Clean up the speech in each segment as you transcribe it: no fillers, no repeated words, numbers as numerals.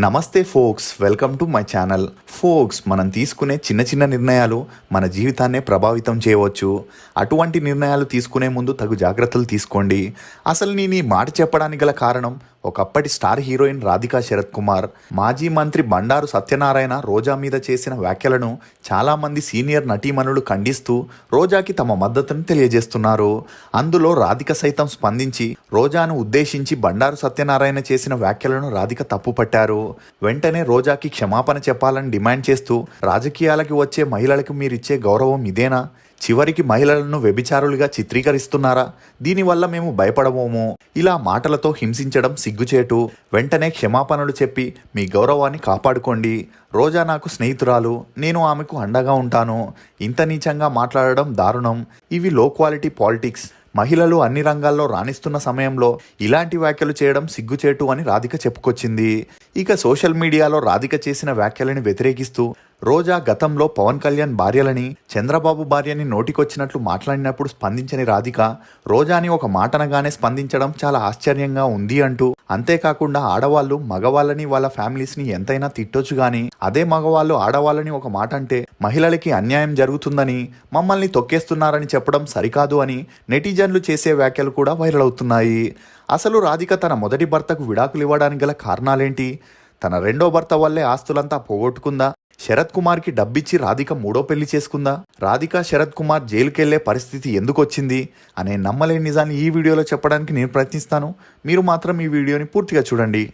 నమస్తే folks, welcome to my channel. Folks, మనం తీసుకునే చిన్న చిన్న నిర్ణయాలు మన జీవితాన్నే ప్రభావితం చేయవచ్చు. అటువంటి నిర్ణయాలు తీసుకునే ముందు తగు జాగ్రత్తలు తీసుకోండి. అసలు నేను ఈ మాట చెప్పడానికి గల కారణం, ఒకప్పటి స్టార్ హీరోయిన్ రాధికా శరత్ కుమార్, మాజీ మంత్రి బండారు సత్యనారాయణ రోజా మీద చేసిన వ్యాఖ్యలను చాలామంది సీనియర్ నటీమణులు ఖండిస్తూ రోజాకి తమ మద్దతును తెలియజేస్తున్నారు. అందులో రాధిక సైతం స్పందించి రోజాను ఉద్దేశించి బండారు సత్యనారాయణ చేసిన వ్యాఖ్యలను రాధిక తప్పుపట్టారు. వెంటనే రోజాకి క్షమాపణ చెప్పాలని డిమాండ్ చేస్తూ, రాజకీయాలకి వచ్చే మహిళలకు మీరిచ్చే గౌరవం ఇదేనా? చివరికి మహిళలను వ్యభిచారులుగా చిత్రీకరిస్తున్నారా? దీనివల్ల మేము భయపడబోము. ఇలా మాటలతో హింసించడం సిగ్గుచేటు. వెంటనే క్షమాపణలు చెప్పి మీ గౌరవాన్ని కాపాడుకోండి. రోజా నాకు స్నేహితురాలు, నేను ఆమెకు అండగా ఉంటాను. ఇంత నీచంగా మాట్లాడడం దారుణం. ఇవి లో క్వాలిటీ పాలిటిక్స్. మహిళలు అన్ని రంగాల్లో రాణిస్తున్న సమయంలో ఇలాంటి వ్యాఖ్యలు చేయడం సిగ్గుచేటు అని రాధిక చెప్పుకొచ్చింది. ఇక సోషల్ మీడియాలో రాధిక చేసిన వ్యాఖ్యలని వ్యతిరేకిస్తూ, రోజా గతంలో పవన్ కళ్యాణ్ భార్యలని, చంద్రబాబు భార్యని నోటికొచ్చినట్లు మాట్లాడినప్పుడు స్పందించని రాధిక రోజాని ఒక మాటనగానే స్పందించడం చాలా ఆశ్చర్యంగా ఉంది అంటూ, అంతేకాకుండా ఆడవాళ్ళు మగవాళ్ళని వాళ్ళ ఫ్యామిలీస్ని ఎంతైనా తిట్టొచ్చు గాని, అదే మగవాళ్ళు ఆడవాళ్ళని ఒక మాట అంటే మహిళలకి అన్యాయం జరుగుతుందని, మమ్మల్ని తొక్కేస్తున్నారని చెప్పడం సరికాదు అని నెటిజన్లు చేసే వ్యాఖ్యలు కూడా వైరల్ అవుతున్నాయి. అసలు రాధిక తన మొదటి భర్తకు విడాకులు ఇవ్వడానికి గల కారణాలేంటి? తన రెండో భర్త వల్లే ఆస్తులంతా పోగొట్టుకుందా? శరత్ కుమార్కి డబ్బిచ్చి రాధిక మూడో పెళ్లి చేసుకుందా? రాధిక శరత్ కుమార్ జైలుకెళ్లే పరిస్థితి ఎందుకు వచ్చింది అనే నమ్మలేని నిజాన్ని ఈ వీడియోలో చెప్పడానికి నేను ప్రయత్నిస్తాను. మీరు మాత్రం ఈ వీడియోని పూర్తిగా చూడండి.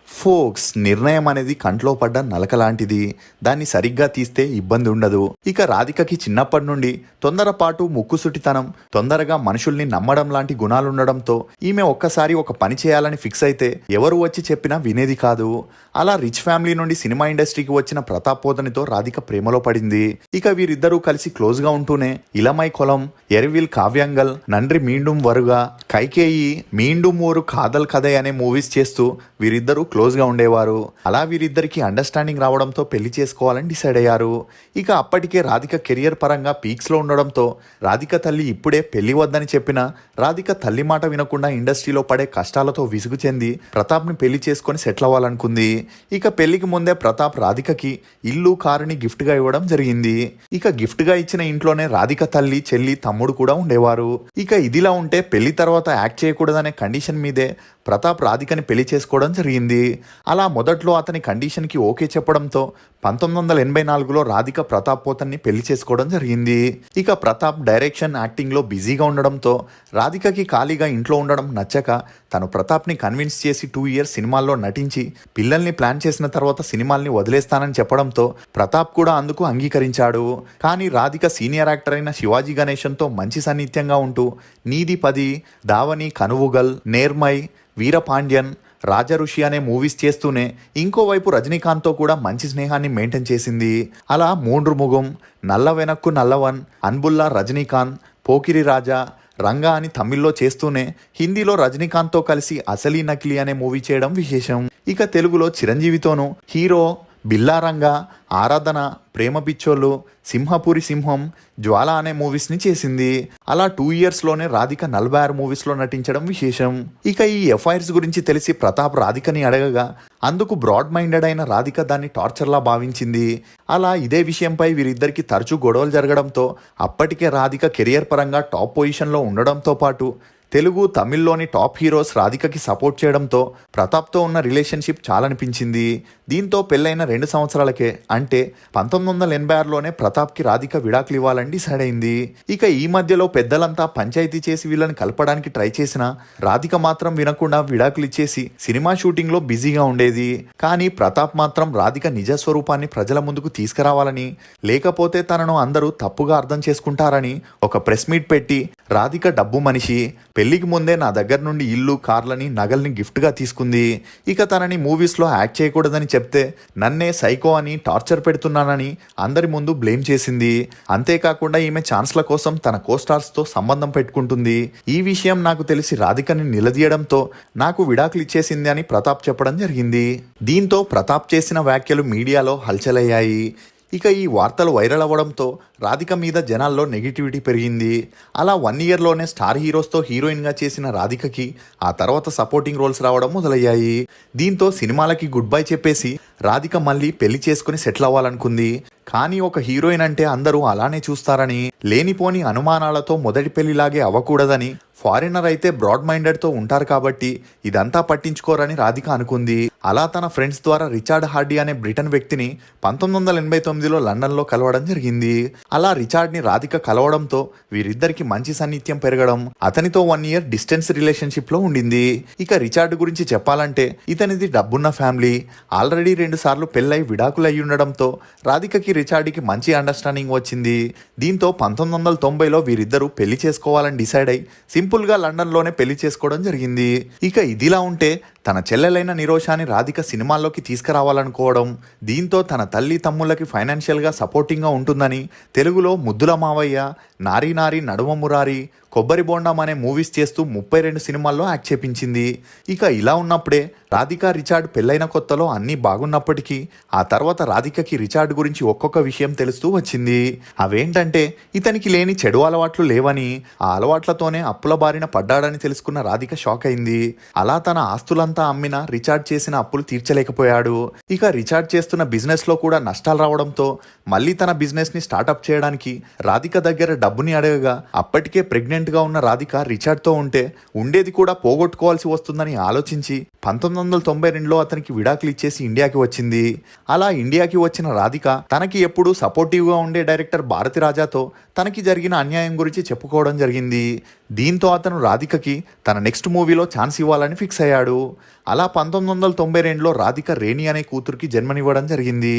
ఫోక్స్, నిర్ణయం అనేది కంట్లో పడ్డ నలక లాంటిది. దాన్ని సరిగ్గా తీస్తే ఇబ్బంది ఉండదు. ఇక రాధికకి చిన్నప్పటి నుండి తొందరపాటు, ముక్కుసుటితనం, తొందరగా మనుషుల్ని నమ్మడం లాంటి గుణాలుండడంతో ఈమె ఒక్కసారి ఒక పని చేయాలని ఫిక్స్ అయితే ఎవరు వచ్చి చెప్పినా వినేది కాదు. అలా రిచ్ ఫ్యామిలీ నుండి సినిమా ఇండస్ట్రీకి వచ్చిన ప్రతాప్ పోతనితో రాధిక ప్రేమలో పడింది. ఇక వీరిద్దరూ కలిసి క్లోజ్ గా ఉంటూనే ఇలమై కొలం, ఎరివిల్ కావ్యాంగల్, నండ్రి మీండుం వరుగా, కైకేయి, మీండుం ఓరు కాదల్ కథయ్ అనే మూవీస్ చేస్తూ వీరిద్దరూ క్లోజ్ గా ఉండేవారు. అలా వీరిద్దరికి అండర్స్టాండింగ్ రావడంతో పెళ్లి చేసుకోవాలని డిసైడ్ అయ్యారు. ఇక అప్పటికే రాధిక కెరియర్ పరంగా పీక్స్ లో ఉండడంతో రాధిక తల్లి ఇప్పుడే పెళ్లి వద్దని చెప్పినా రాధిక తల్లి మాట వినకుండా ఇండస్ట్రీలో పడే కష్టాలతో విసుగు చెంది ప్రతాప్ ని పెళ్లి చేసుకొని సెటిల్ అవ్వాలనుకుంది. ఇక పెళ్లికి ముందే ప్రతాప్ రాధికకి ఇల్లు, కారుని గిఫ్ట్ గా ఇవ్వడం జరిగింది. ఇక గిఫ్ట్ గా ఇచ్చిన ఇంట్లోనే రాధిక తల్లి, చెల్లి, తమ్ముడు కూడా ఉండేవారు. ఇక ఇదిలా ఉంటే పెళ్లి తర్వాత యాక్ట్ చేయకూడదనే కండిషన్ మీదే ప్రతాప్ రాధికని పెళ్లి చేసుకోవడం జరిగింది. అలా మొదట్లో అతని కండిషన్కి ఓకే చెప్పడంతో 1984లో రాధిక ప్రతాప్ పోతన్ని పెళ్లి చేసుకోవడం జరిగింది. ఇక ప్రతాప్ డైరెక్షన్, యాక్టింగ్లో బిజీగా ఉండడంతో రాధికకి ఖాళీగా ఇంట్లో ఉండడం నచ్చక తను ప్రతాప్ని కన్విన్స్ చేసి 2 ఇయర్స్ సినిమాల్లో నటించి పిల్లల్ని ప్లాన్ చేసిన తర్వాత సినిమాల్ని వదిలేస్తానని చెప్పడంతో ప్రతాప్ కూడా అందుకు అంగీకరించాడు. కానీ రాధిక సీనియర్ యాక్టర్ అయిన శివాజీ గణేశన్తో మంచి సాన్నిధ్యంగా ఉంటూ నీది 10, దావని, కనువుగల్, నేర్మై, వీరపాండ్యన్, రాజఋషి అనే మూవీస్ చేస్తూనే ఇంకోవైపు రజనీకాంత్తో కూడా మంచి స్నేహాన్ని మెయింటైన్ చేసింది. అలా మూండ్రు ముగం, నల్ల వెనక్కు నల్లవన్, అన్బుల్లా రజనీకాంత్, పోకిరి రాజా, రంగా అని తమిళ్లో చేస్తూనే హిందీలో రజనీకాంత్తో కలిసి అసలీ నకిలీ అనే మూవీ చేయడం విశేషం. ఇక తెలుగులో చిరంజీవితోనూ హీరో, బిల్లారంగా, ఆరాధన, ప్రేమ పిచ్చోళ్ళు, సింహపురి సింహం, జ్వాల అనే మూవీస్ని చేసింది. అలా 2 ఇయర్స్లోనే రాధిక 46 మూవీస్లో నటించడం విశేషం. ఇక ఈ ఎఫ్ఐఆర్స్ గురించి తెలిసి ప్రతాప్ రాధికని అడగగా అందుకు బ్రాడ్ మైండెడ్ అయిన రాధిక దాన్ని టార్చర్లా భావించింది. అలా ఇదే విషయంపై వీరిద్దరికి తరచూ గొడవలు జరగడంతో అప్పటికే రాధిక కెరియర్ పరంగా టాప్ పొజిషన్లో ఉండడంతో పాటు తెలుగు, తమిళ్లోని టాప్ హీరోస్ రాధికకి సపోర్ట్ చేయడంతో ప్రతాప్తో ఉన్న రిలేషన్షిప్ చాలనిపించింది. దీంతో పెళ్ళైన 2 సంవత్సరాలకే, అంటే 1986లోనే ప్రతాప్కి రాధిక విడాకులు ఇవ్వాలని డిసైడ్ అయింది. ఇక ఈ మధ్యలో పెద్దలంతా పంచాయతీ చేసి వీళ్ళని కలపడానికి ట్రై చేసినా రాధిక మాత్రం వినకుండా విడాకులు ఇచ్చేసి సినిమా షూటింగ్లో బిజీగా ఉండేది. కానీ ప్రతాప్ మాత్రం రాధిక నిజస్వరూపాన్ని ప్రజల ముందుకు తీసుకురావాలని, లేకపోతే తనను అందరూ తప్పుగా అర్థం చేసుకుంటారని ఒక ప్రెస్ మీట్ పెట్టి, రాధిక డబ్బు మనిషి, పెళ్లికి ముందే నా దగ్గర నుండి ఇల్లు, కార్లని, నగల్ని గిఫ్ట్గా తీసుకుంది. ఇక తనని మూవీస్లో యాక్ట్ చేయకూడదని చెప్తే నన్నే సైకో అని టార్చర్ పెడుతున్నానని అందరి ముందు బ్లేమ్ చేసింది. అంతేకాకుండా ఈమె ఛాన్స్ల కోసం తన కోస్టార్స్తో సంబంధం పెట్టుకుంటుంది. ఈ విషయం నాకు తెలిసి రాధికని నిలదీయడంతో నాకు విడాకులు ఇచ్చేసింది అని ప్రతాప్ చెప్పడం జరిగింది. దీంతో ప్రతాప్ చేసిన వ్యాఖ్యలు మీడియాలో హల్చలయ్యాయి. ఇక ఈ వార్తలు వైరల్ అవ్వడంతో రాధిక మీద జనాల్లో నెగిటివిటీ పెరిగింది. అలా 1 ఇయర్లోనే స్టార్ హీరోస్తో హీరోయిన్గా చేసిన రాధికకి ఆ తర్వాత సపోర్టింగ్ రోల్స్ రావడం మొదలయ్యాయి. దీంతో సినిమాలకి గుడ్ బై చెప్పేసి రాధిక మళ్ళీ పెళ్లి చేసుకుని సెటిల్ అవ్వాలనుకుంది. కానీ ఒక హీరోయిన్ అంటే అందరూ అలానే చూస్తారని, లేనిపోని అనుమానాలతో మొదటి పెళ్లిలాగే అవ్వకూడదని, ఫారినర్ అయితే బ్రాడ్ మైండెడ్తో ఉంటారు కాబట్టి ఇదంతా పట్టించుకోరని రాధిక అనుకుంది. అలా తన ఫ్రెండ్స్ ద్వారా రిచార్డ్ హార్డీ అనే బ్రిటన్ వ్యక్తిని 1989లో లండన్లో కలవడం జరిగింది. అలా రిచార్డ్ని రాధిక కలవడంతో వీరిద్దరికి మంచి సాన్నిధ్యం పెరగడం, అతనితో 1 ఇయర్ డిస్టెన్స్ రిలేషన్షిప్లో ఉండింది. ఇక రిచార్డ్ గురించి చెప్పాలంటే ఇతనిది డబ్బున్న ఫ్యామిలీ. ఆల్రెడీ 2 సార్లు పెళ్ళై విడాకులయ్యి ఉండడంతో రాధికకి రిచార్డ్కి మంచి అండర్స్టాండింగ్ వచ్చింది. దీంతో 1990లో వీరిద్దరూ పెళ్లి చేసుకోవాలని డిసైడ్ అయి సింపుల్గా లండన్లోనే పెళ్లి చేసుకోవడం జరిగింది. ఇక ఇదిలా ఉంటే తన చెల్లెలైన నిరోషాని రాధిక సినిమాల్లోకి తీసుకురావాలనుకోవడం, దీంతో తన తల్లి తమ్ముళ్ళకి ఫైనాన్షియల్గా సపోర్టింగ్గా ఉంటుందని తెలుగులో ముద్దుల మావయ్య, నారీ నారీ నడుమ మురారి, కొబ్బరి బోండం అనే మూవీస్ చేస్తూ 32 సినిమాల్లో యాక్ట్ చేపించింది. ఇక ఇలా ఉన్నప్పుడే రాధిక రిచార్డ్ పెళ్ళైన కొత్తలో అన్నీ బాగున్నప్పటికీ ఆ తర్వాత రాధికకి రిచార్డ్ గురించి ఒక్కొక్క విషయం తెలుస్తూ వచ్చింది. అవేంటంటే ఇతనికి లేని చెడు అలవాట్లు లేవని, ఆ అలవాట్లతోనే అప్పుల బారిన పడ్డాడని తెలుసుకున్న రాధిక షాక్ అయింది. అలా తన ఆస్తులంతా అమ్మినా రిచార్డ్ చేసిన అప్పులు తీర్చలేకపోయాడు. ఇక రిచార్డ్ చేస్తున్న బిజినెస్ లో కూడా నష్టాలు రావడంతో మళ్ళీ తన బిజినెస్ ని స్టార్ట్అప్ చేయడానికి రాధిక దగ్గర డబ్బుని అడగగా, అప్పటికే ప్రెగ్నెంట్ గా ఉన్న రాధిక రిచార్డ్తో ఉంటే ఉండేది కూడా పోగొట్టుకోవాల్సి వస్తుందని ఆలోచించి 1992లో అతనికి విడాకులు ఇచ్చేసి ఇండియాకి వచ్చింది. అలా ఇండియాకి వచ్చిన రాధిక తనకి ఎప్పుడూ సపోర్టివ్గా ఉండే డైరెక్టర్ భారతి రాజాతో తనకి జరిగిన అన్యాయం గురించి చెప్పుకోవడం జరిగింది. దీంతో అతను రాధికకి తన నెక్స్ట్ మూవీలో ఛాన్స్ ఇవ్వాలని ఫిక్స్ అయ్యాడు. అలా 1992లో రాధిక రేణి అనే కూతురికి జన్మనివ్వడం జరిగింది.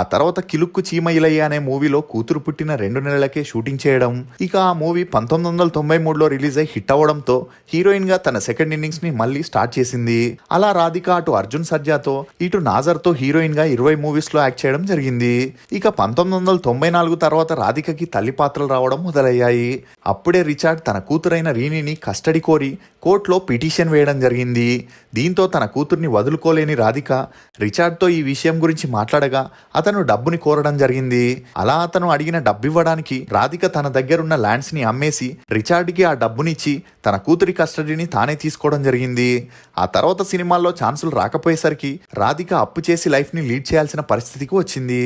ఆ తర్వాత కిలుక్కు చీమయిలయ్య అనే మూవీలో కూతురు పుట్టిన 2 నెలలకే షూటింగ్ చేయడం, ఇక ఆ మూవీ 1993లో రిలీజ్ అయి హిట్ అవ్వడంతో హీరోయిన్గా తన సెకండ్ ఇన్నింగ్స్ని మళ్ళీ స్టార్ట్ చేసింది. అలా రాధిక అటు అర్జున్ సర్జాతో ఇటు నాజర్తో హీరోయిన్గా 20 మూవీస్లో యాక్ట్ చేయడం జరిగింది. ఇక 1994 తర్వాత రాధికకి తల్లి పాత్రలు రావడం మొదలయ్యాయి. అప్పుడే రిచార్డ్ తన కూతురైన రీనిని కస్టడీ కోరి కోర్టులో పిటిషన్ వేయడం జరిగింది. దీంతో తన కూతుర్ని వదులుకోలేని రాధిక రిచార్డ్తో ఈ విషయం గురించి మాట్లాడగా అతను డబ్బుని కోరడం జరిగింది. అలా అతను అడిగిన డబ్బు ఇవ్వడానికి రాధిక తన దగ్గరున్న ల్యాండ్స్ని అమ్మేసి రిచార్డ్కి ఆ డబ్బునిచ్చి తన కూతురి కస్టడీని తానే తీసుకోవడం జరిగింది. ఆ తర్వాత సినిమాల్లో ఛాన్సులు రాకపోయేసరికి రాధిక అప్పు చేసి లైఫ్ని లీడ్ చేయాల్సిన పరిస్థితికి వచ్చింది.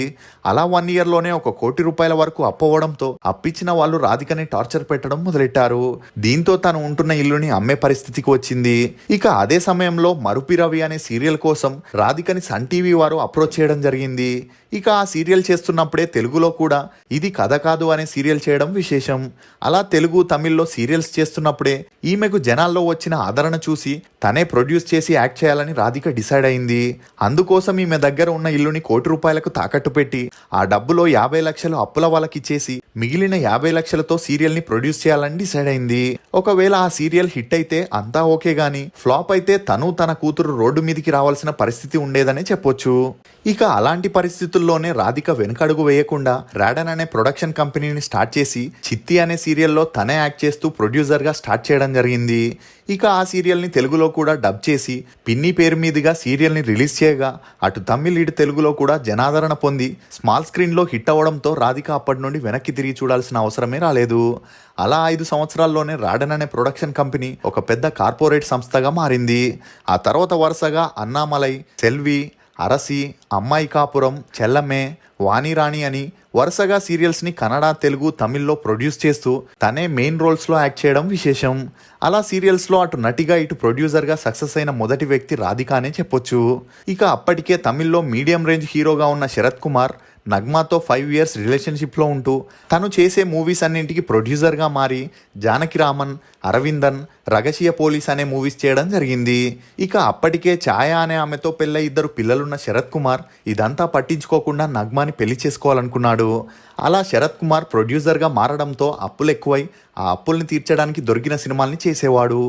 అలా 1 ఇయర్లోనే ₹1 కోటి వరకు అప్పు అవ్వడంతో అప్పిచ్చిన వాళ్ళు రాధికని టార్చర్ పెట్టడం మొదలెట్టారు. దీంతో తను ఉంటున్న ఇల్లుని అమ్మే పరిస్థితికి వచ్చింది. ఇక అదే సమయంలో మరుపి రవి అనే సీరియల్ కోసం రాధికని సన్ టీవీ వారు అప్రోచ్ చేయడం జరిగింది. ఇక ఆ సీరియల్ చేస్తున్నప్పుడే తెలుగులో కూడా ఇది కథ కాదు అనే సీరియల్ చేయడం విశేషం. అలా తెలుగు తమిళ్లో సీరియల్స్ చేస్తున్నప్పుడే ఈమెకు జనాల్లో వచ్చిన ఆదరణ చూసి తనే ప్రొడ్యూస్ చేసి యాక్ట్ చేయాలని రాధిక డిసైడ్ అయింది. అందుకోసం ఈమె దగ్గర ఉన్న ఇల్లుని ₹1 కోటి తాకట్టు పెట్టి ఆ డబ్బులో 50 లక్షలు అప్పుల వాళ్ళకిచ్చేసి మిగిలిన 50 లక్షలతో సీరియల్ని ప్రొడ్యూస్ చేయాలని డిసైడ్ అయింది. ఒకవేళ ఆ సీరియల్ హిట్ అయితే అంతా ఓకే గానీ ఫ్లాప్ అయితే తను తన కూతురు రోడ్డు మీదకి రావాల్సిన పరిస్థితి ఉండేదనే చెప్పొచ్చు. ఇక అలాంటి పరిస్థితుల్లోనే రాధిక వెనుకడుగు వేయకుండా రాడన్ అనే ప్రొడక్షన్ కంపెనీని స్టార్ట్ చేసి చిత్తి అనే సీరియల్లో తనే యాక్ట్ చేస్తూ ప్రొడ్యూసర్గా స్టార్ట్ చేయడం జరిగింది. ఇక ఆ సీరియల్ని తెలుగులో కూడా డబ్ చేసి పిన్ని పేరు మీదుగా సీరియల్ని రిలీజ్ చేయగా అటు తమిళ్ ఇటు తెలుగులో కూడా జనాదరణ పొంది స్మాల్ స్క్రీన్లో హిట్ అవ్వడంతో రాధిక అప్పటి నుండి వెనక్కి తిరిగి చూడాల్సిన అవసరమే రాలేదు. అలా 5 సంవత్సరాల్లోనే రాడన్ అనే ప్రొడక్షన్ కంపెనీ ఒక పెద్ద కార్పొరేట్ సంస్థగా మారింది. ఆ తర్వాత వరుసగా అన్నామలై, సెల్వి, అరసి, అమ్మాయి కాపురం, చెల్లమ్మే, వాణిరాణి అని వరుసగా సీరియల్స్ని కన్నడ, తెలుగు, తమిళ్లో ప్రొడ్యూస్ చేస్తూ తనే మెయిన్ రోల్స్లో యాక్ట్ చేయడం విశేషం. అలా సీరియల్స్లో అటు నటిగా ఇటు ప్రొడ్యూసర్గా సక్సెస్ అయిన మొదటి వ్యక్తి రాధిక అనే చెప్పొచ్చు. ఇక అప్పటికే తమిళ్లో మీడియం రేంజ్ హీరోగా ఉన్న శరత్ కుమార్ నగ్మాతో 5 ఇయర్స్ రిలేషన్షిప్లో ఉంటూ తను చేసే మూవీస్ అన్నింటికి ప్రొడ్యూసర్గా మారి జానకి రామన్, అరవిందన్, రగసియ పోలీస్ అనే మూవీస్ చేయడం జరిగింది. ఇక అప్పటికే ఛాయా అనే ఆమెతో పెళ్ళై 2 పిల్లలున్న శరత్ కుమార్ ఇదంతా పట్టించుకోకుండా నగ్మాని పెళ్లి చేసుకోవాలనుకున్నాడు. అలా శరత్ కుమార్ ప్రొడ్యూసర్గా మారడంతో అప్పులు ఎక్కువై ఆ అప్పుల్ని తీర్చడానికి దొరికిన సినిమాల్ని చేసేవాడు.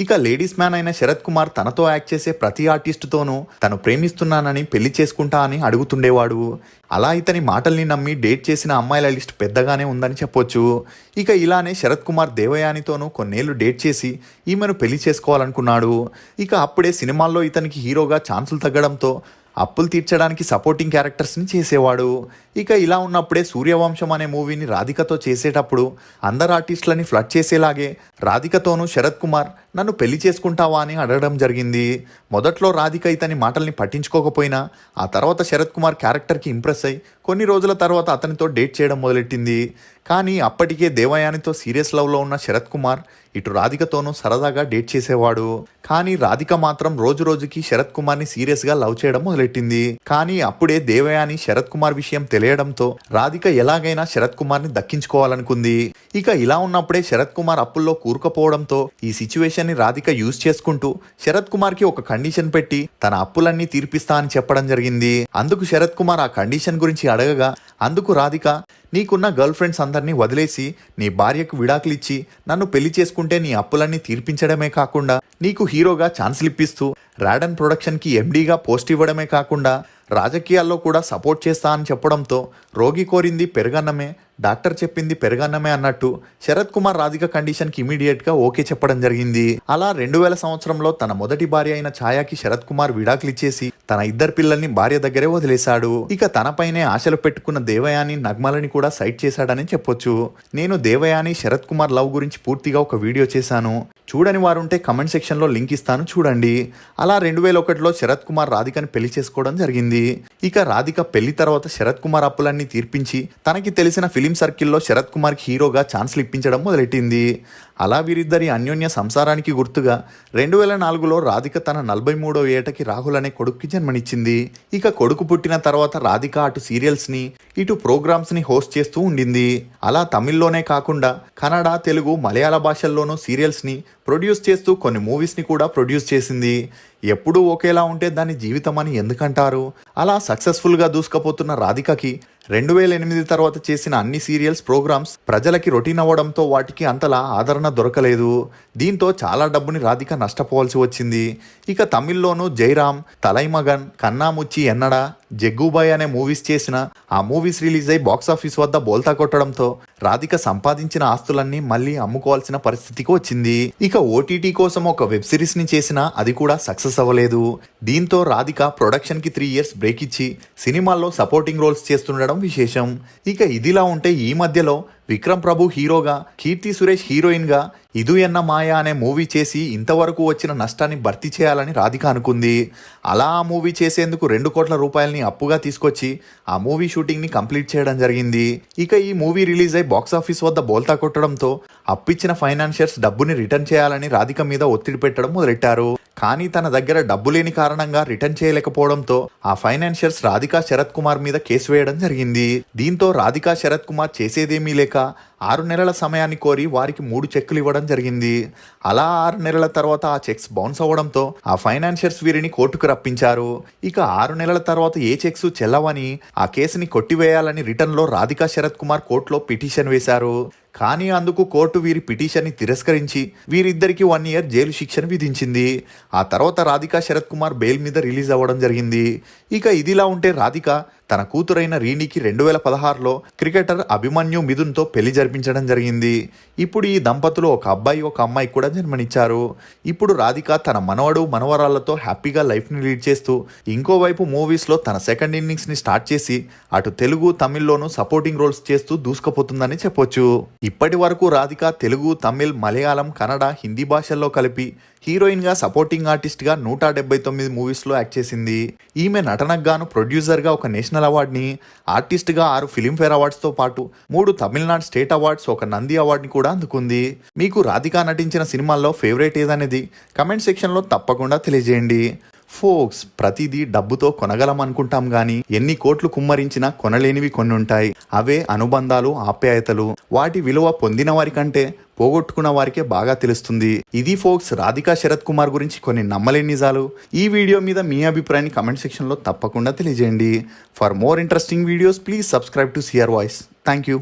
ఇక లేడీస్ మ్యాన్ అయిన శరత్ కుమార్ తనతో యాక్ట్ చేసే ప్రతి ఆర్టిస్టుతోనూ తను ప్రేమిస్తున్నానని పెళ్లి చేసుకుంటా అని అడుగుతుండేవాడు. అలా ఇతని మాటల్ని నమ్మి డేట్ చేసిన అమ్మాయిల లిస్ట్ పెద్దగానే ఉందని చెప్పొచ్చు. ఇక ఇలానే శరత్ కుమార్ దేవయానితోనూ కొన్నేళ్లు డేట్ చేసి ఈమెను పెళ్లి చేసుకోవాలనుకున్నాడు. ఇక అప్పుడే సినిమాల్లో ఇతనికి హీరోగా ఛాన్సులు తగ్గడంతో అప్పులు తీర్చడానికి సపోర్టింగ్ క్యారెక్టర్స్ని చేసేవాడు. ఇక ఇలా ఉన్నప్పుడే సూర్యవంశం అనే మూవీని రాధికతో చేసేటప్పుడు అందరు ఆర్టిస్టులని ఫ్లడ్ చేసేలాగే రాధికతోనూ శరత్ కుమార్ నన్ను పెళ్లి చేసుకుంటావా అని అడగడం జరిగింది. మొదట్లో రాధిక ఇతని మాటల్ని పట్టించుకోకపోయినా ఆ తర్వాత శరత్ కుమార్ క్యారెక్టర్కి ఇంప్రెస్ అయి కొన్ని రోజుల తర్వాత అతనితో డేట్ చేయడం మొదలెట్టింది. కానీ అప్పటికే దేవయానితో సీరియస్ లవ్లో ఉన్న శరత్ కుమార్ ఇటు రాధికతోనూ సరదాగా డేట్ చేసేవాడు. కానీ రాధిక మాత్రం రోజు రోజుకి శరత్ కుమార్ని సీరియస్గా లవ్ చేయడం మొదలెట్టింది. కానీ అప్పుడే దేవయాని శరత్ కుమార్ విషయం తెలియడంతో రాధిక ఎలాగైనా శరత్ కుమార్ని దక్కించుకోవాలనుకుంది. ఇక ఇలా ఉన్నప్పుడే శరత్ కుమార్ అప్పుల్లో కూరుకుపోవడంతో ఈ సిచ్యువేషన్ ని రాధిక యూజ్ చేసుకుంటూ శరత్ కుమార్ కి ఒక కండిషన్ పెట్టి తన అప్పులన్నీ తీర్పిస్తా అని చెప్పడం జరిగింది. అందుకు శరత్ కుమార్ ఆ కండిషన్ గురించి అడగగా అందుకు రాధిక, నీకున్న గర్ల్ ఫ్రెండ్స్ అందరినీ వదిలేసి నీ భార్యకు విడాకులు ఇచ్చి నన్ను పెళ్లి చేసుకుంటే నీ అప్పులన్నీ తీర్పించడమే కాకుండా నీకు హీరోగా ఛాన్సులు ఇప్పిస్తూ రాడన్ ప్రొడక్షన్కి ఎండీగా పోస్ట్ ఇవ్వడమే కాకుండా రాజకీయాల్లో కూడా సపోర్ట్ చేస్తా అని చెప్పడంతో రోగి కోరింది పెరుగన్నమే, డాక్టర్ చెప్పింది పెరుగన్నమే అన్నట్టు శరత్ కుమార్ రాధిక కండిషన్కి ఇమీడియట్గా ఓకే చెప్పడం జరిగింది. అలా 2000 సంవత్సరంలో తన మొదటి భార్య అయిన ఛాయాకి శరత్ కుమార్ విడాకులు ఇచ్చేసి తన ఇద్దరు పిల్లల్ని భార్య దగ్గరే వదిలేశాడు. ఇక తనపైనే ఆశలు పెట్టుకున్న దేవయాని నగ్మలని కూడా సైట్ చేశాడని చెప్పొచ్చు. నేను దేవయాని శరత్ కుమార్ లవ్ గురించి పూర్తిగా ఒక వీడియో చేశాను. చూడని వారుంటే కమెంట్ సెక్షన్లో లింక్ ఇస్తాను, చూడండి. అలా 2001లో శరత్ కుమార్ రాధికని పెళ్లి చేసుకోవడం జరిగింది. ఇక రాధిక పెళ్లి తర్వాత శరత్ కుమార్ అప్పులన్నీ తీర్పించి తనకి తెలిసిన ఫిలిం సర్కిల్లో శరత్ కుమార్కి హీరోగా ఛాన్స్లు ఇప్పించడం మొదలెట్టింది. అలా వీరిద్దరి అన్యోన్య సంసారానికి గుర్తుగా 2004లో రాధిక తన 43వ ఏటకి రాహుల్ అనే కొడుకుకి జన్మనిచ్చింది. ఇక కొడుకు పుట్టిన తర్వాత రాధిక అటు సీరియల్స్ని ఇటు ప్రోగ్రామ్స్ని హోస్ట్ చేస్తూ ఉండింది. అలా తమిళ్లోనే కాకుండా కన్నడ, తెలుగు, మలయాళ భాషల్లోనూ సీరియల్స్ని ప్రొడ్యూస్ చేస్తూ కొన్ని మూవీస్ని కూడా ప్రొడ్యూస్ చేసింది. ఎప్పుడూ ఒకేలా ఉంటే దాన్ని జీవితం అని ఎందుకంటారు? అలా సక్సెస్ఫుల్గా దూసుకుపోతున్న రాధికకి 2008 తర్వాత చేసిన అన్ని సీరియల్స్, ప్రోగ్రామ్స్ ప్రజలకి రొటీన్ అవ్వడంతో వాటికి అంతలా ఆదరణ దొరకలేదు. దీంతో చాలా డబ్బుని రాధిక నష్టపోవాల్సి వచ్చింది. ఇక తమిళ్లోనూ జైరామ్, తలైమగన్, కన్నాముచ్చి ఎన్నడా, జగ్గుబాయ్ అనే మూవీస్ చేసిన ఆ మూవీస్ రిలీజ్ అయి బాక్సాఫీస్ వద్ద బోల్తా కొట్టడంతో రాధిక సంపాదించిన ఆస్తులన్నీ మళ్ళీ అమ్ముకోవాల్సిన పరిస్థితికి వచ్చింది. ఇక ఓటీటీ కోసం ఒక వెబ్ సిరీస్ ని చేసినా అది కూడా సక్సెస్ అవ్వలేదు. దీంతో రాధిక ప్రొడక్షన్ కి 3 years బ్రేక్ ఇచ్చి సినిమాల్లో సపోర్టింగ్ రోల్స్ చేస్తుండడం విశేషం. ఇక ఇదిలా ఉంటే ఈ మధ్యలో విక్రమ్ ప్రభు హీరోగా, కీర్తి సురేష్ హీరోయిన్ గా ఇదు ఎన్న మాయ అనే మూవీ చేసి ఇంతవరకు వచ్చిన నష్టాన్ని భర్తీ చేయాలని రాధిక అనుకుంది. అలా ఆ మూవీ చేసేందుకు 2 కోట్ల రూపాయలని అప్పుగా తీసుకొచ్చి ఆ మూవీ షూటింగ్ ని కంప్లీట్ చేయడం జరిగింది. ఇక ఈ మూవీ రిలీజ్ అయి బాక్సాఫీస్ వద్ద బోల్తా కొట్టడంతో అప్పిచ్చిన ఫైనాన్షియర్స్ డబ్బుని రిటర్న్ చేయాలని రాధిక మీద ఒత్తిడి పెట్టడం మొదలెట్టారు. కానీ తన దగ్గర డబ్బు లేని కారణంగా రిటర్న్ చేయలేకపోవడంతో ఆ ఫైనాన్షియర్స్ రాధిక శరత్ కుమార్ మీద కేసు వేయడం జరిగింది. దీంతో రాధిక శరత్ కుమార్ చేసేదేమీ లేక 6 నెలల సమయాన్ని కోరి వారికి 3 చెక్కులు ఇవ్వడం జరిగింది. అలా 6 నెలల తర్వాత ఆ చెక్స్ బౌన్స్ అవ్వడంతో ఆ ఫైనాన్షియర్స్ వీరిని కోర్టుకు రప్పించారు. ఇక 6 నెలల తర్వాత ఏ చెక్స్ చెల్లవని ఆ కేసుని కొట్టివేయాలని రిటర్న్లో రాధిక శరత్ కుమార్ కోర్టులో పిటిషన్ వేశారు. కానీ అందుకు కోర్టు వీరి పిటిషన్ని తిరస్కరించి వీరిద్దరికి 1 year జైలు శిక్షను విధించింది. ఆ తర్వాత రాధిక శరత్ కుమార్ బెయిల్ మీద రిలీజ్ అవ్వడం జరిగింది. ఇక ఇదిలా ఉంటే రాధిక తన కూతురైన రీనికి 2016లో క్రికెటర్ అభిమన్యు మిథున్తో పెళ్లి జరిపించడం జరిగింది. ఇప్పుడు ఈ దంపతులు ఒక అబ్బాయి, ఒక అమ్మాయి కూడా జన్మనిచ్చారు. ఇప్పుడు రాధిక తన మనవడు, మనవరాళ్లతో హ్యాపీగా లైఫ్ని లీడ్ చేస్తూ ఇంకోవైపు మూవీస్లో తన సెకండ్ ఇన్నింగ్స్ని స్టార్ట్ చేసి అటు తెలుగు, తమిళ్లోనూ సపోర్టింగ్ రోల్స్ చేస్తూ దూసుకుపోతుందని చెప్పొచ్చు. ఇప్పటి వరకు రాధిక తెలుగు, తమిళ్, మలయాళం, కన్నడ, హిందీ భాషల్లో కలిపి హీరోయిన్గా, సపోర్టింగ్ ఆర్టిస్ట్గా 179 మూవీస్లో యాక్ట్ చేసింది. ఈమె నటనకు గాను ప్రొడ్యూసర్గా ఒక నేషనల్ అవార్డుని, ఆర్టిస్ట్గా 6 ఫిలింఫేర్ అవార్డ్స్తో పాటు 3 తమిళనాడు స్టేట్ అవార్డ్స్, ఒక నంది అవార్డుని కూడా అందుకుంది. మీకు రాధిక నటించిన సినిమాల్లో ఫేవరెట్ ఏదనేది కమెంట్ సెక్షన్లో తప్పకుండా తెలియజేయండి. ఫోక్స్, ప్రతిదీ డబ్బుతో కొనగలం అనుకుంటాం గానీ ఎన్ని కోట్లు కుమ్మరించినా కొనలేనివి కొన్ని ఉంటాయి. అవే అనుబంధాలు, ఆప్యాయతలు. వాటి విలువ పొందిన వారి కంటే పోగొట్టుకున్న వారికే బాగా తెలుస్తుంది. ఇది ఫోక్స్ రాధిక శరత్ కుమార్ గురించి కొన్ని నమ్మలేని నిజాలు. ఈ వీడియో మీద మీ అభిప్రాయాన్ని కమెంట్ సెక్షన్లో తప్పకుండా తెలియజేయండి. For more interesting videos please subscribe to CR voice. Thank you.